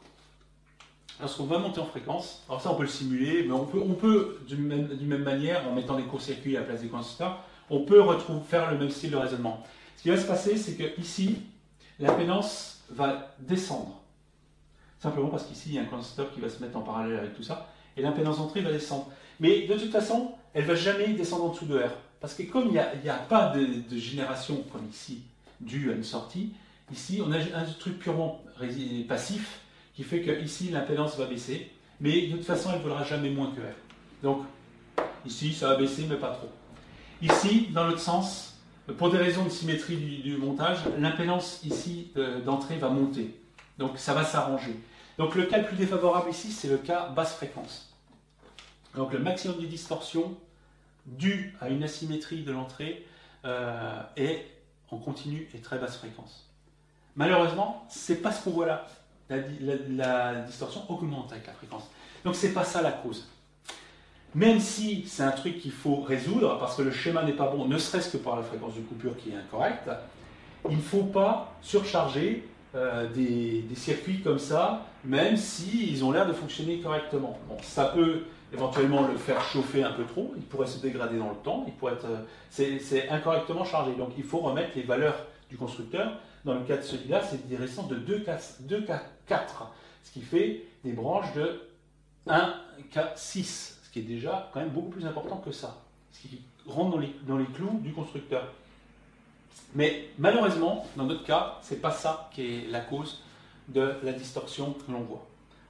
lorsqu'on va monter en fréquence, alors ça on peut le simuler, mais on peut d'une même manière, en mettant des courts-circuits à la place des condensateurs, on peut faire le même style de raisonnement. Ce qui va se passer, c'est que ici, l'impédance va descendre. Simplement parce qu'ici, il y a un condensateur qui va se mettre en parallèle avec tout ça, et l'impédance d'entrée va descendre. Mais de toute façon, elle ne va jamais descendre en dessous de R. Parce que comme il n'y a pas de génération, comme ici, due à une sortie, ici, on a un truc purement passif, qui fait que ici, l'impédance va baisser, mais de toute façon, elle ne vaudra jamais moins que R. Donc, ici, ça va baisser, mais pas trop. Ici, dans l'autre sens, pour des raisons de symétrie du montage, l'impédance ici d'entrée va monter. Donc ça va s'arranger. Donc le cas le plus défavorable ici, c'est le cas basse fréquence. Donc le maximum de distorsion dû à une asymétrie de l'entrée est en continu et très basse fréquence. Malheureusement, c'est pas ce qu'on voit là. La distorsion augmente avec la fréquence. Donc c'est pas ça la cause. Même si c'est un truc qu'il faut résoudre, parce que le schéma n'est pas bon, ne serait-ce que par la fréquence de coupure qui est incorrecte, il ne faut pas surcharger des circuits comme ça, même s'ils ont l'air de fonctionner correctement. Bon, ça peut éventuellement le faire chauffer un peu trop, il pourrait se dégrader dans le temps, c'est incorrectement chargé. Donc il faut remettre les valeurs du constructeur. Dans le cas de celui-là, c'est des résistances de 2K4, ce qui fait des branches de 1K6. Qui est déjà quand même beaucoup plus important que ça, ce qui rentre dans les clous du constructeur. Mais malheureusement, dans notre cas, c'est pas ça qui est la cause de la distorsion que l'on voit.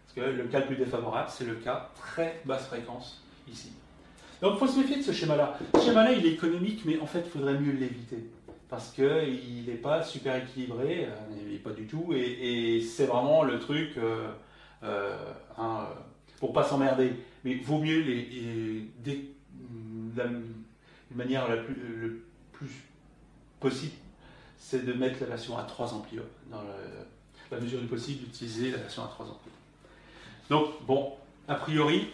Parce que le cas le plus défavorable, c'est le cas très basse fréquence ici. Donc il faut se méfier de ce schéma-là. Ce schéma-là, il est économique, mais en fait, il faudrait mieux l'éviter. Parce qu'il n'est pas super équilibré, il n'est pas du tout, et c'est vraiment le truc pour pas s'emmerder. Mais il vaut mieux la manière le plus possible, c'est de mettre la version à 3 ampères. Dans la mesure du possible, d'utiliser la version à 3 ampères. Donc, bon, a priori,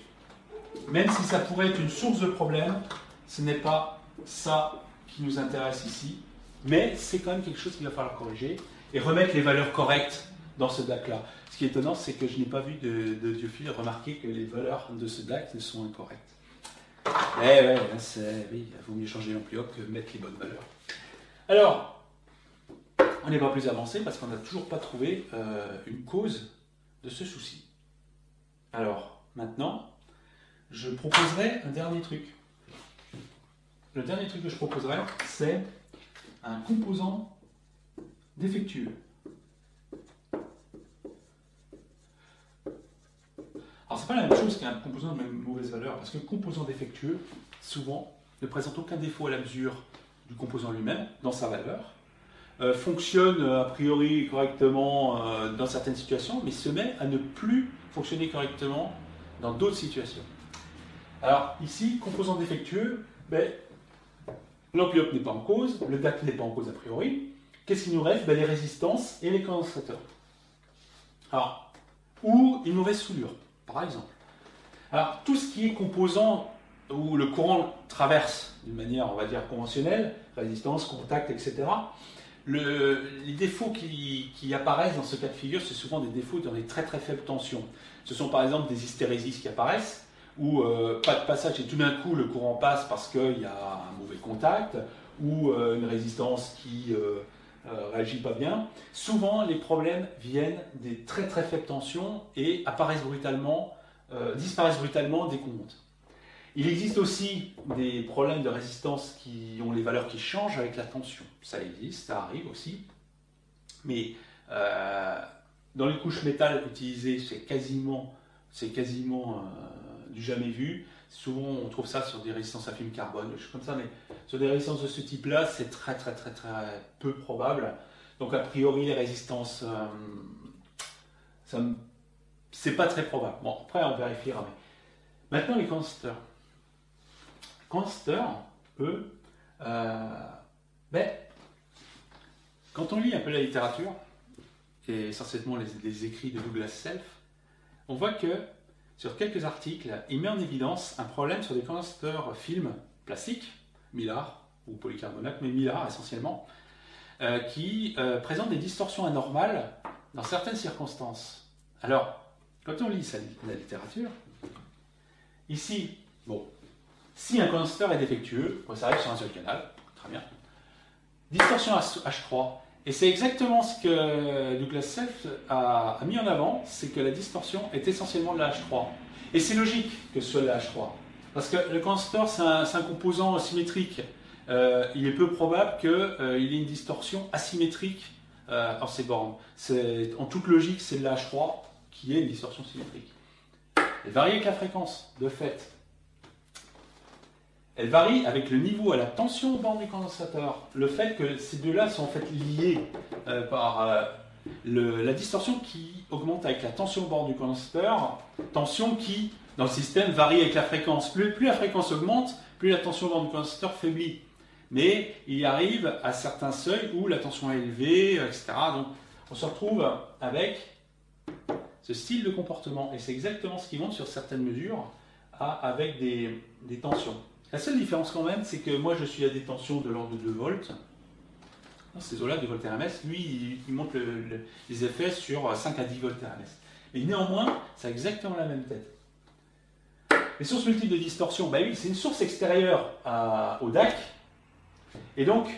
même si ça pourrait être une source de problème, ce n'est pas ça qui nous intéresse ici, mais c'est quand même quelque chose qu'il va falloir corriger et remettre les valeurs correctes dans ce DAC-là. Ce qui est étonnant, c'est que je n'ai pas vu de Diophile remarquer que les valeurs de ce DAC sont incorrectes. Eh ouais, oui, il vaut mieux changer l'ampli-op que mettre les bonnes valeurs. Alors, on n'est pas plus avancé parce qu'on n'a toujours pas trouvé une cause de ce souci. Alors, maintenant, je proposerai un dernier truc. le dernier truc que je proposerais, c'est un composant défectueux. Alors, c'est pas la même chose qu'un composant de même mauvaise valeur, parce que le composant défectueux, souvent, ne présente aucun défaut à la mesure du composant lui-même, dans sa valeur, fonctionne a priori correctement dans certaines situations, mais se met à ne plus fonctionner correctement dans d'autres situations. Alors, ici, composant défectueux, ben, l'enveloppe n'est pas en cause, le DAC n'est pas en cause a priori. Qu'est-ce qu'il nous reste? Ben, les résistances et les condensateurs. Alors, ou une mauvaise soudure, par exemple. Alors, tout ce qui est composant où le courant traverse d'une manière, on va dire, conventionnelle, résistance, contact, etc., les défauts qui apparaissent dans ce cas de figure, c'est souvent des défauts dans les très très faibles tensions. Ce sont par exemple des hystérésis qui apparaissent, ou pas de passage et tout d'un coup le courant passe parce qu'il y a un mauvais contact, ou une résistance qui réagit pas bien. Souvent, les problèmes viennent des très très faibles tensions et apparaissent brutalement, disparaissent brutalement dès qu'on monte. Il existe aussi des problèmes de résistance qui ont les valeurs qui changent avec la tension. Ça existe, ça arrive aussi. Mais dans les couches métal utilisées, c'est quasiment du jamais vu. Souvent, on trouve ça sur des résistances à film carbone, des choses comme ça, mais sur des résistances de ce type-là, c'est très peu probable. Donc, a priori, les résistances, c'est pas très probable. Bon, après, on vérifiera. Mais maintenant, les condensateurs. Les condensateurs, eux, quand on lit un peu la littérature, et essentiellement les écrits de Douglas Self, on voit que sur quelques articles, il met en évidence un problème sur des condensateurs film plastiques, mylar ou polycarbonate, mais mylar essentiellement, qui présentent des distorsions anormales dans certaines circonstances. Alors, quand on lit la littérature, ici, bon, si un condensateur est défectueux, ça arrive sur un seul canal, très bien. Distorsion H3, et c'est exactement ce que Douglas Self a mis en avant, c'est que la distorsion est essentiellement de la H3. Et c'est logique que ce soit de la H3, parce que le condensateur c'est un composant symétrique. Il est peu probable qu'il y ait une distorsion asymétrique en ces bornes. En toute logique, c'est de la H3 qui est une distorsion symétrique. Elle varie avec la fréquence, de fait. Elle varie avec le niveau à la tension aux bornes du condensateur. Le fait que ces deux-là sont en fait liés par la distorsion qui augmente avec la tension aux bornes du condensateur, tension qui, dans le système, varie avec la fréquence. Plus la fréquence augmente, plus la tension aux bornes du condensateur faiblit. Mais il arrive à certains seuils où la tension est élevée, etc. Donc on se retrouve avec ce style de comportement. Et c'est exactement ce qui montre sur certaines mesures avec des tensions. La seule différence quand même, c'est que moi je suis à des tensions de l'ordre de 2 volts. Dans ces eaux-là, 2 volts RMS, lui il montre les effets sur 5 à 10 volts RMS. Mais néanmoins, ça a exactement la même tête. Les sources multiples de distorsion, bah oui, c'est une source extérieure au DAC. Et donc,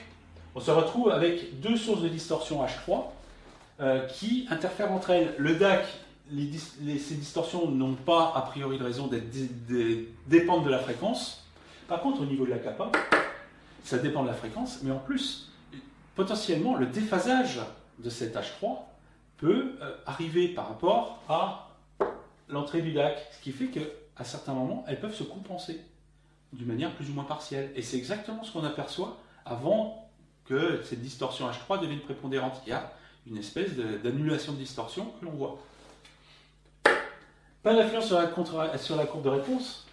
on se retrouve avec deux sources de distorsion H3 qui interfèrent entre elles. Le DAC, ces distorsions n'ont pas a priori de raison dépendre de la fréquence. Par contre, au niveau de la kappa, ça dépend de la fréquence, mais en plus, potentiellement, le déphasage de cette H3 peut arriver par rapport à l'entrée du DAC, ce qui fait qu'à certains moments, elles peuvent se compenser d'une manière plus ou moins partielle. Et c'est exactement ce qu'on aperçoit avant que cette distorsion H3 devienne prépondérante. Il y a une espèce d'annulation de distorsion que l'on voit. Pas d'influence sur la courbe de réponse.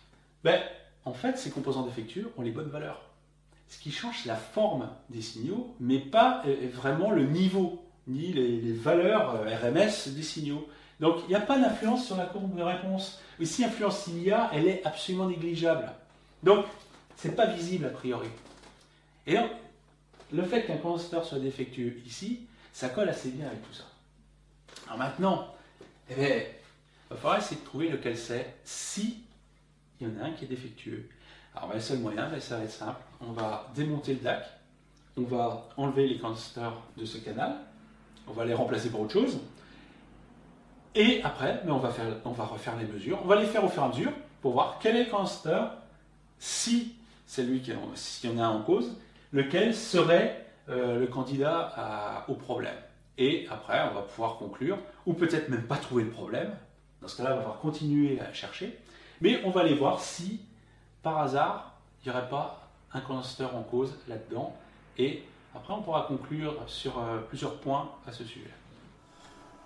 En fait, ces composants défectueux ont les bonnes valeurs. Ce qui change, c'est la forme des signaux, mais pas vraiment le niveau, ni les valeurs RMS des signaux. Donc, il n'y a pas d'influence sur la courbe de réponse. Et si influence il y a, elle est absolument négligeable. Donc, ce n'est pas visible a priori. Et donc, le fait qu'un condensateur soit défectueux ici, ça colle assez bien avec tout ça. Alors maintenant, il va falloir essayer de trouver lequel c'est, si il y en a un qui est défectueux. Alors le seul moyen, ça va être simple. On va démonter le DAC, on va enlever les condensateurs de ce canal, on va les remplacer par autre chose, et après, on va refaire les mesures. On va les faire au fur et à mesure pour voir quel est le condensateur, si celui s'il y en a un en cause, lequel serait le candidat au problème. Et après, on va pouvoir conclure, ou peut-être même pas trouver le problème. Dans ce cas-là, on va pouvoir continuer à chercher. Mais on va aller voir si, par hasard, il n'y aurait pas un condensateur en cause là-dedans. Et après, on pourra conclure sur plusieurs points à ce sujet.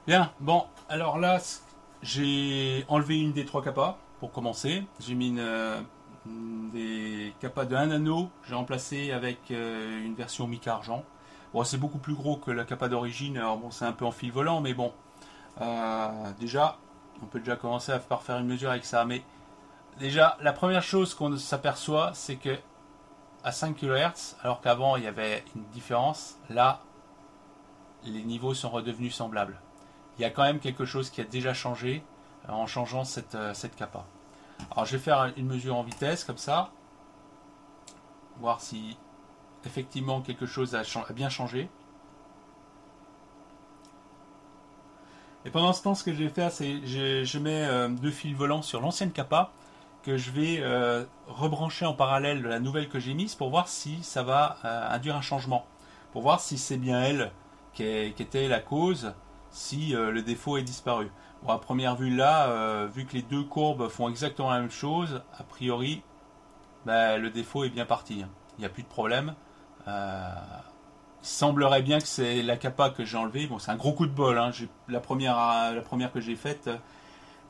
Bien, bon, alors là, j'ai enlevé une des 3 capas pour commencer. J'ai mis des capas de 1 nano, j'ai remplacé avec une version mica-argent. Bon, c'est beaucoup plus gros que la capa d'origine, alors bon, c'est un peu en fil volant, mais bon, déjà, on peut déjà commencer par faire une mesure avec ça. Mais déjà, la première chose qu'on s'aperçoit, c'est que à 5 kHz, alors qu'avant il y avait une différence, là, les niveaux sont redevenus semblables. Il y a quand même quelque chose qui a déjà changé en changeant cette capa. Alors je vais faire une mesure en vitesse comme ça, voir si effectivement quelque chose a bien changé. Et pendant ce temps, ce que je vais faire, c'est je mets 2 fils volants sur l'ancienne capa que je vais rebrancher en parallèle de la nouvelle que j'ai mise pour voir si ça va induire un changement. Pour voir si c'est bien elle qui était la cause, si le défaut est disparu. Bon, à première vue là, vu que les 2 courbes font exactement la même chose, a priori, le défaut est bien parti. Il n'y a plus de problème. Il semblerait bien que c'est la capa que j'ai enlevée. Bon, c'est un gros coup de bol. Hein. La première que j'ai faite,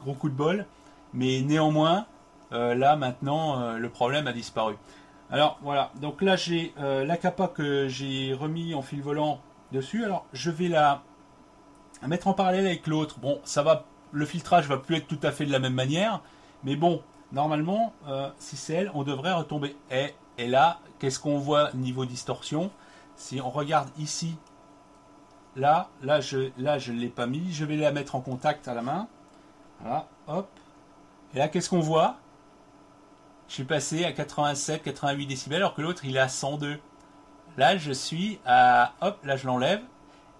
gros coup de bol. Mais néanmoins, là maintenant, le problème a disparu. Alors voilà, donc là j'ai la capa que j'ai remis en fil volant dessus. Alors je vais la mettre en parallèle avec l'autre. Bon, ça va, le filtrage va plus être tout à fait de la même manière, mais bon, normalement, si c'est elle, on devrait retomber. Et là, qu'est-ce qu'on voit niveau distorsion? Si on regarde ici, là je ne l'ai pas mis, je vais la mettre en contact à la main. Voilà, hop. Et là, qu'est-ce qu'on voit? Je suis passé à 87, 88 décibels, alors que l'autre, il est à 102. Là, je suis à... Hop, là, je l'enlève.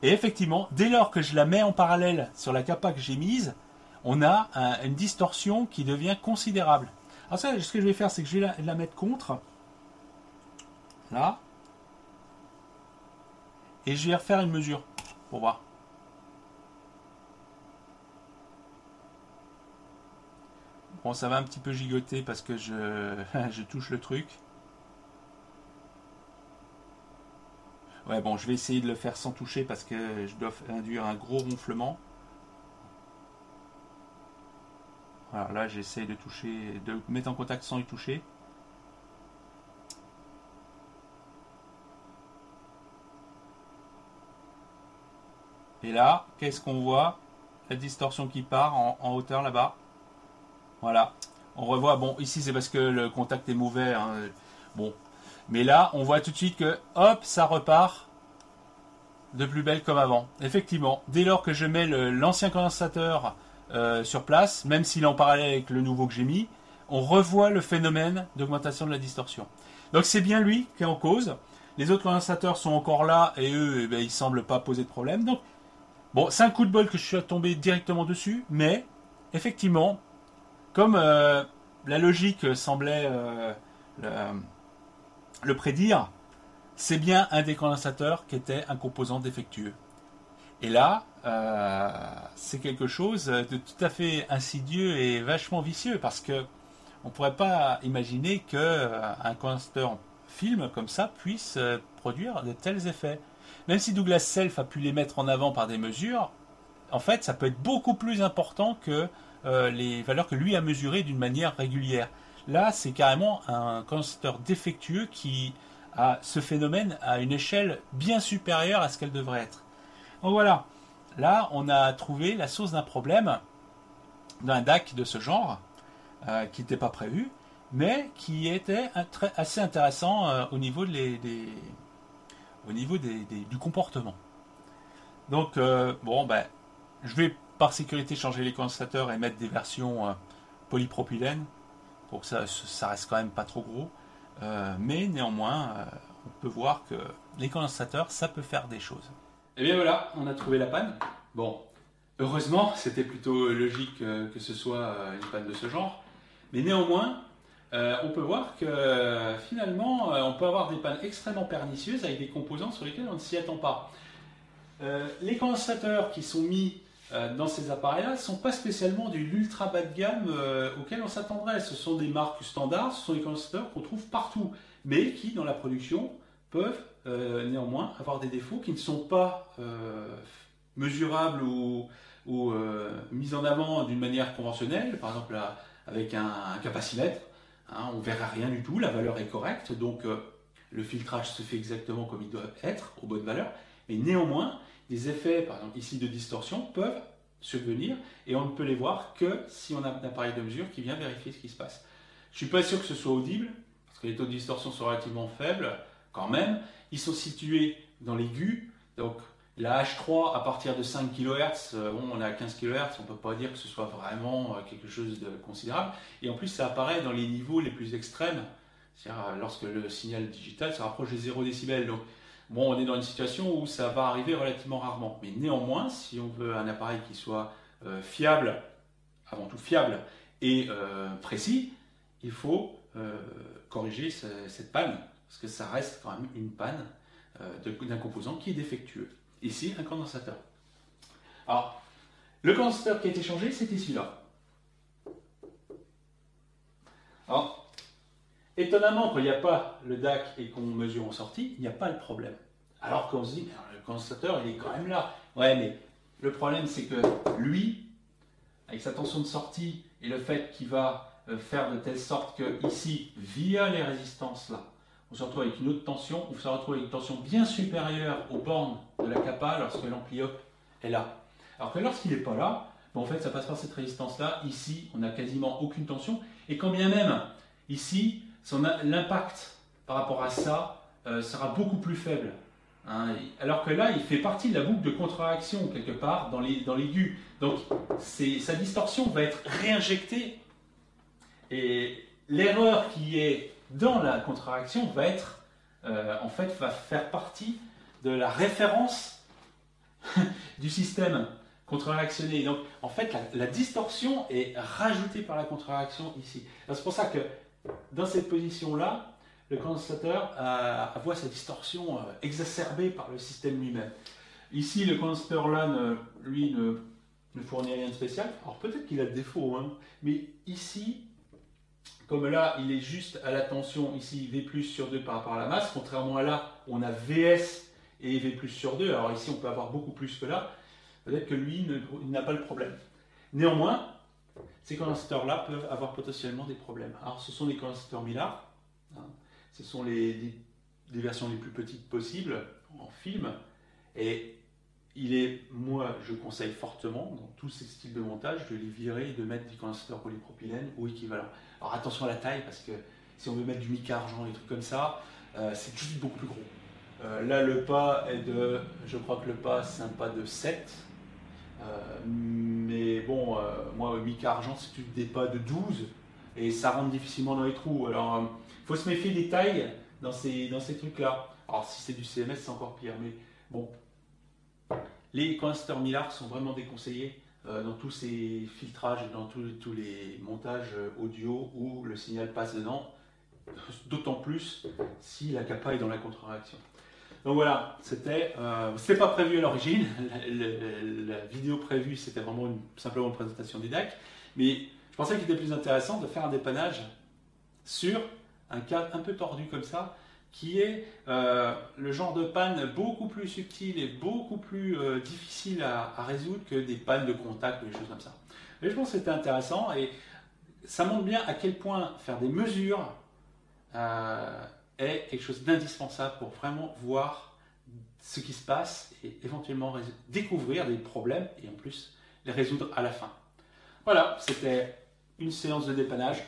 Et effectivement, dès lors que je la mets en parallèle sur la capa que j'ai mise, on a une distorsion qui devient considérable. Alors ça, ce que je vais faire, c'est que je vais la mettre contre. Là. Et je vais refaire une mesure pour voir. Bon, ça va un petit peu gigoter parce que je touche le truc. Ouais, bon, je vais essayer de le faire sans toucher parce que je dois induire un gros ronflement. Voilà, là j'essaie de toucher, de mettre en contact sans y toucher. Et là, qu'est-ce qu'on voit? La distorsion qui part en hauteur là-bas. Voilà. On revoit, bon, ici c'est parce que le contact est mauvais. Hein. Bon. Mais là, on voit tout de suite que, hop, ça repart de plus belle comme avant. Effectivement, dès lors que je mets l'ancien condensateur sur place, même s'il est en parallèle avec le nouveau que j'ai mis, on revoit le phénomène d'augmentation de la distorsion. Donc c'est bien lui qui est en cause. Les autres condensateurs sont encore là et eux, eh bien, ils ne semblent pas poser de problème. Donc, bon, c'est un coup de bol que je suis tombé directement dessus, mais effectivement, comme la logique semblait le prédire, c'est bien un des condensateurs qui était un composant défectueux. Et là, c'est quelque chose de tout à fait insidieux et vachement vicieux parce que on ne pourrait pas imaginer qu'un condensateur film comme ça puisse produire de tels effets. Même si Douglas Self a pu les mettre en avant par des mesures, en fait, ça peut être beaucoup plus important que les valeurs que lui a mesurées d'une manière régulière. Là, c'est carrément un condensateur défectueux qui a ce phénomène à une échelle bien supérieure à ce qu'elle devrait être. Donc voilà, là, on a trouvé la source d'un problème d'un DAC de ce genre, qui n'était pas prévu, mais qui était assez intéressant au niveau, du comportement. Donc, bon, ben, je vais par sécurité changer les condensateurs et mettre des versions polypropylène pour que ça reste quand même pas trop gros. Mais néanmoins, on peut voir que les condensateurs, ça peut faire des choses. Et bien voilà, on a trouvé la panne. Bon, heureusement, c'était plutôt logique que ce soit une panne de ce genre. Mais néanmoins, on peut voir que finalement, on peut avoir des pannes extrêmement pernicieuses avec des composants sur lesquels on ne s'y attend pas. Les condensateurs qui sont mis dans ces appareils-là ne sont pas spécialement de l'ultra bas de gamme auquel on s'attendrait. Ce sont des marques standards, ce sont des condensateurs qu'on trouve partout, mais qui, dans la production, peuvent néanmoins avoir des défauts qui ne sont pas mesurables ou mis en avant d'une manière conventionnelle, par exemple avec un capacimètre. Hein, on ne verra rien du tout, la valeur est correcte, donc le filtrage se fait exactement comme il doit être, aux bonnes valeurs, mais néanmoins, des effets, par exemple ici de distorsion, peuvent survenir et on ne peut les voir que si on a un appareil de mesure qui vient vérifier ce qui se passe. Je ne suis pas sûr que ce soit audible, parce que les taux de distorsion sont relativement faibles, quand même. Ils sont situés dans l'aigu, donc la H3 à partir de 5 kHz, on est à 15 kHz, on ne peut pas dire que ce soit vraiment quelque chose de considérable. Et en plus, ça apparaît dans les niveaux les plus extrêmes, c'est-à-dire lorsque le signal digital se rapproche des 0 décibels. Donc, bon, on est dans une situation où ça va arriver relativement rarement. Mais néanmoins, si on veut un appareil qui soit fiable, avant tout fiable et précis, il faut corriger cette panne, parce que ça reste quand même une panne d'un composant qui est défectueux. Ici, un condensateur. Alors, le condensateur qui a été changé, c'était celui-là. Alors, étonnamment, quand il n'y a pas le DAC et qu'on mesure en sortie, il n'y a pas le problème. Alors qu'on se dit, le condensateur, il est quand même là. Ouais, mais le problème, c'est que lui, avec sa tension de sortie et le fait qu'il va faire de telle sorte que ici, via les résistances là, on se retrouve avec une autre tension, on se retrouve avec une tension bien supérieure aux bornes de la capa lorsque l'ampli up est là. Alors que lorsqu'il n'est pas là, en fait, ça passe par cette résistance-là. Ici, on n'a quasiment aucune tension. Et quand bien même, ici, l'impact par rapport à ça sera beaucoup plus faible. Hein, alors que là, il fait partie de la boucle de contre-réaction, quelque part, dans l'aigu. Donc, sa distorsion va être réinjectée. Et l'erreur qui est dans la contre-réaction va être, en fait, va faire partie de la référence du système contre-réactionné. Donc, en fait, la distorsion est rajoutée par la contre-réaction ici. C'est pour ça que, dans cette position-là, le condensateur voit sa distorsion exacerbée par le système lui-même. Ici, le condensateur là, lui, ne fournit rien de spécial. Alors, peut-être qu'il a des défauts, hein, mais ici, comme là, il est juste à la tension, ici, V sur 2 par rapport à la masse, contrairement à là, on a VS et V sur 2. Alors ici, on peut avoir beaucoup plus que là. Peut-être que lui, il n'a pas le problème. Néanmoins, ces condensateurs-là peuvent avoir potentiellement des problèmes. Alors, ce sont des condensateurs Millard. Hein, ce sont des versions les plus petites possibles en film. Et moi, je conseille fortement, dans tous ces styles de montage, de les virer et de mettre des condensateurs polypropylène ou équivalent. Alors attention à la taille, parce que si on veut mettre du mica-argent, des trucs comme ça, c'est juste beaucoup plus gros. Là, le pas est de, je crois que le pas, c'est un pas de 7. Mais bon, moi, mica-argent, c'est des pas de 12. Et ça rentre difficilement dans les trous. Alors, il faut se méfier des tailles dans ces trucs-là. Alors, si c'est du CMS, c'est encore pire. Mais bon, les condensateurs Millard sont vraiment déconseillés dans tous ces filtrages, dans tous les montages audio où le signal passe dedans, d'autant plus si la capa est dans la contre-réaction. Donc voilà, c'était pas prévu à l'origine, la vidéo prévue c'était vraiment simplement une présentation des DAC, mais je pensais qu'il était plus intéressant de faire un dépannage sur un cas un peu tordu comme ça, qui est le genre de panne beaucoup plus subtil et beaucoup plus difficile à résoudre que des pannes de contact ou des choses comme ça. Mais je pense que c'était intéressant et ça montre bien à quel point faire des mesures est quelque chose d'indispensable pour vraiment voir ce qui se passe et éventuellement découvrir des problèmes et en plus les résoudre à la fin. Voilà, c'était une séance de dépannage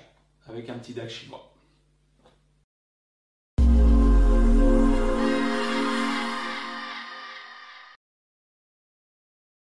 avec un petit DAC chinois.